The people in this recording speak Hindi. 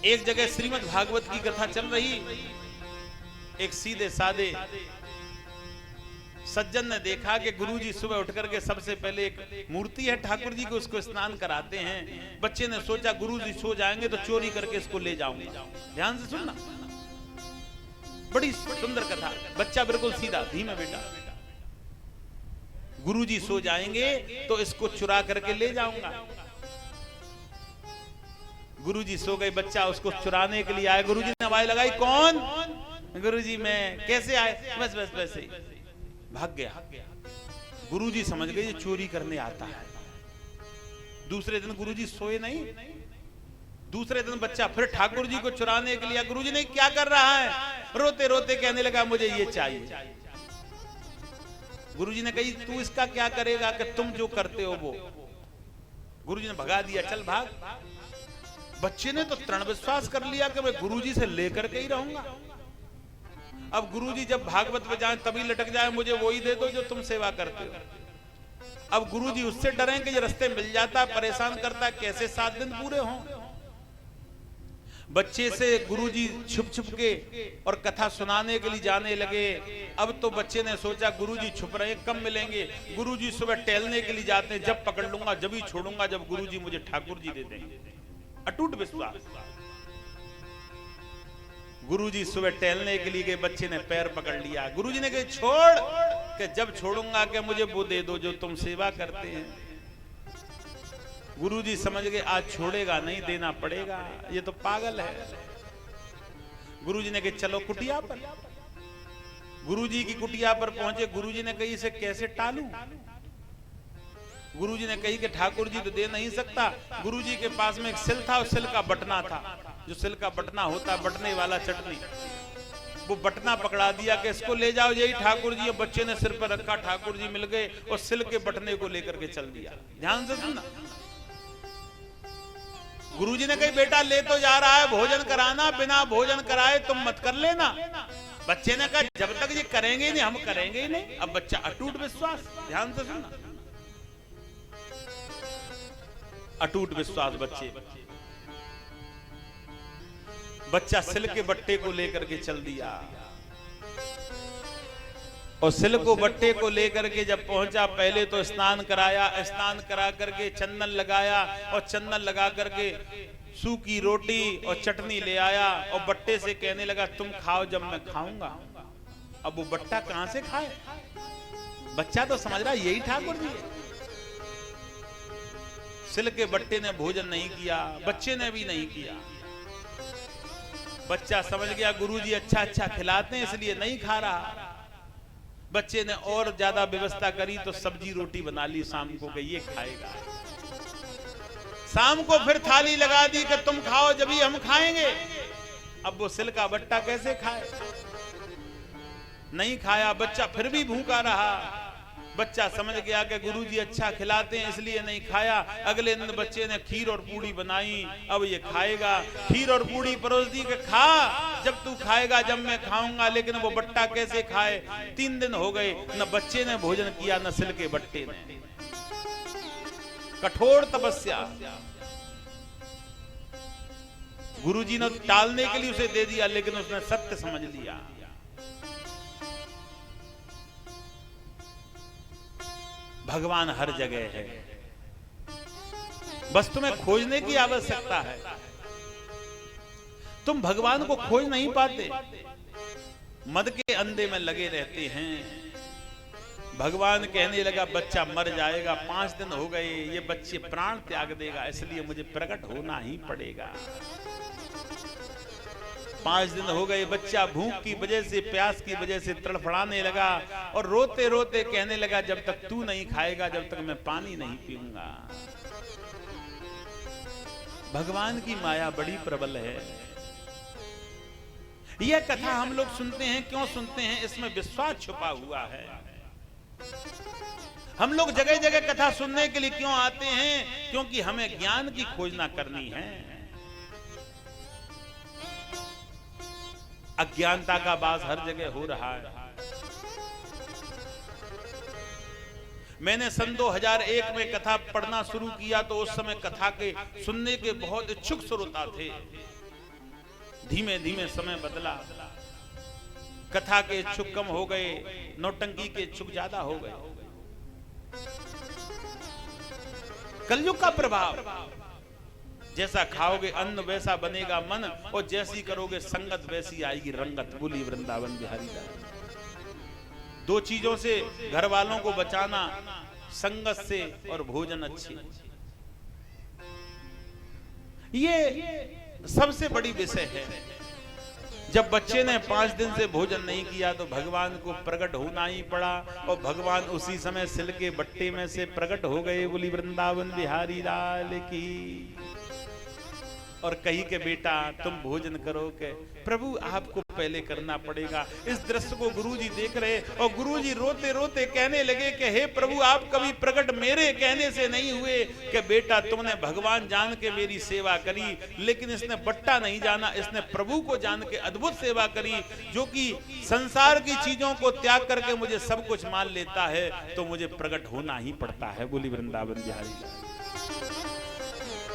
एक जगह श्रीमद् भागवत की कथा चल रही, एक सीधे साधे सज्जन ने देखा कि गुरुजी सुबह उठ करके सबसे पहले एक मूर्ति है ठाकुर जी को, उसको स्नान कराते हैं। बच्चे ने सोचा गुरुजी सो जाएंगे तो चोरी करके इसको ले जाऊंगा। ध्यान से सुनना, बड़ी सुंदर कथा। बच्चा बिल्कुल सीधा, धीमे बेटा, गुरुजी सो जाएंगे तो इसको चुरा करके ले जाऊंगा। गुरुजी सो गए, बच्चा उसको चुराने के लिए आया। गुरुजी ने आवाज लगाई, कौन? गुरुजी मैं। कैसे आए? बस बस वैसे ही। भाग गया। गुरुजी समझ गए ये चोरी करने आता है। दूसरे दिन गुरुजी सोए नहीं। दूसरे दिन बच्चा फिर ठाकुर जी को चुराने के लिए। गुरुजी ने क्या कर रहा है? रोते रोते कहने लगा मुझे ये चाहिए। गुरुजी ने कही तू इसका क्या करेगा कि तुम जो करते हो वो। गुरुजी ने भगा दिया, चल भाग। बच्चे ने तो तृण विश्वास कर लिया कि मैं गुरुजी से लेकर के ही रहूंगा। अब गुरुजी जब भागवत में जाए तभी लटक जाए, मुझे वही दे दो जो तुम सेवा करते हो। अब गुरुजी उससे डरे कि ये रास्ते मिल जाता है, परेशान करता है, कैसे 7 दिन पूरे हों। बच्चे से गुरुजी छुप छुप के और कथा सुनाने के लिए जाने लगे। अब तो बच्चे ने सोचा गुरुजी छुप रहे, कब मिलेंगे। गुरुजी सुबह टहलने के लिए जाते हैं, जब पकड़ लूंगा जब ही छोड़ूंगा जब गुरुजी मुझे ठाकुर जी दे देंगे। अटूट विश्वास। गुरुजी सुबह टहलने के लिए गए, बच्चे ने पैर पकड़ लिया। गुरुजी ने कहा छोड़, कि जब छोड़ूंगा कि मुझे वो दे दो जो तुम सेवा करते हैं। गुरुजी समझ गए आज छोड़ेगा नहीं, देना पड़ेगा, ये तो पागल है। गुरुजी ने कहा चलो कुटिया पर। गुरुजी की कुटिया पर पहुंचे। गुरुजी ने कही इसे कैसे टालूं। गुरुजी ने कही कि ठाकुर जी तो दे नहीं सकता। गुरुजी के पास में एक सिल था, उस सिल का बटना था, जो सिल का बटना होता है, बटने वाला चटनी, वो बटना पकड़ा दिया कि इसको ले जाओ, यही ठाकुर जी। बच्चे ने सिर पर रखा, ठाकुर जी मिल गए और सिल के बटने को लेकर के चल दिया। ध्यान से सुनना। गुरुजी ने कही बेटा ले तो जा रहा है, भोजन कराना, बिना भोजन कराए तुम मत कर लेना। बच्चे ने कहा जब तक ये करेंगे नहीं हम करेंगे ही नहीं। अब बच्चा अटूट विश्वास। ध्यान से सुनना, अटूट विश्वास बच्चे। बच्चा सिल के बट्टे को लेकर के चल दिया और सिल को बट्टे को लेकर के जब पहुंचा, पहले तो स्नान कराया, स्नान करा करके चंदन लगाया और चंदन लगा करके सूखी रोटी और चटनी ले आया और बट्टे से कहने लगा तुम खाओ जब मैं खाऊंगा। अब वो बट्टा कहां से खाए? बच्चा तो समझ रहा यही ठाकुर जी है। सिल के बट्टे ने भोजन नहीं किया, बच्चे ने भी नहीं किया। बच्चा समझ गया गुरुजी अच्छा अच्छा खिलाते हैं इसलिए नहीं खा रहा। बच्चे ने और ज्यादा व्यवस्था करी तो सब्जी रोटी बना ली शाम को कि ये खाएगा। शाम को फिर थाली लगा दी कि तुम खाओ जब ही हम खाएंगे। अब वो सिल का बट्टा कैसे खाए? नहीं खाया। बच्चा फिर भी भूखा रहा। बच्चा समझ गया कि गुरुजी अच्छा खिलाते हैं इसलिए नहीं खाया। अगले दिन बच्चे ने खीर और पूड़ी बनाई, अब ये खाएगा। खीर और पूड़ी परोस दी कि खा, जब तू खाएगा जब मैं खाऊंगा। लेकिन वो बट्टा कैसे खाए? 3 दिन हो गए, न बच्चे ने भोजन किया न सिल के बट्टे ने। कठोर तपस्या। गुरुजी ने टालने के लिए उसे दे दिया, लेकिन उसने सत्य समझ लिया। भगवान हर जगह है, बस तुम्हें खोजने की आवश्यकता है। तुम भगवान को खोज नहीं पाते, मद के अंधे में लगे रहते हैं। भगवान कहने लगा बच्चा मर जाएगा, 5 दिन हो गए, ये बच्चे प्राण त्याग देगा, इसलिए मुझे प्रकट होना ही पड़ेगा। 5 दिन हो गए, बच्चा भूख की वजह से, प्यास की वजह से तड़फड़ाने लगा और रोते रोते कहने लगा जब तक तू नहीं खाएगा जब तक मैं पानी नहीं पीऊंगा। भगवान की माया बड़ी प्रबल है। यह कथा हम लोग सुनते हैं, क्यों सुनते हैं? इसमें विश्वास छुपा हुआ है। हम लोग जगह जगह कथा सुनने के लिए क्यों आते हैं? क्योंकि हमें ज्ञान की खोजना करनी है। अज्ञानता का वास हर जगह हो रहा है। मैंने सन 2001 में कथा पढ़ना शुरू किया तो उस समय कथा के सुनने के बहुत इच्छुक श्रोता थे। धीमे धीमे समय बदला, कथा के इच्छुक कम हो गए, नौटंकी के इच्छुक ज्यादा हो गए। कलयुग का प्रभाव, जैसा खाओगे अन्न वैसा बनेगा मन, और जैसी करोगे संगत वैसी आएगी रंगत। बोली वृंदावन बिहारी लाल। दो चीजों से घर वालों को बचाना, संगत से और भोजन अच्छी। ये सबसे बड़ी विषय है। जब बच्चे ने 5 दिन से भोजन नहीं किया तो भगवान को प्रकट होना ही पड़ा, और भगवान उसी समय सिल के बट्टे में से प्रकट हो गए। बोली वृंदावन बिहारी लाल की। और कही के बेटा तुम भोजन करो के, प्रभु आपको पहले करना पड़ेगा। इस दृश्य को गुरुजी देख रहे, और गुरुजी रोते रोते कहने लगे कि हे प्रभु, आप कभी प्रकट मेरे कहने से नहीं हुए कि बेटा तुमने भगवान जान के मेरी सेवा करी, लेकिन इसने बट्टा नहीं जाना, इसने प्रभु को जान के अद्भुत सेवा करी, जो कि संसार की चीजों को त्याग करके मुझे सब कुछ मान लेता है, तो मुझे प्रकट होना ही पड़ता है। बोली वृंदावन बिहारी।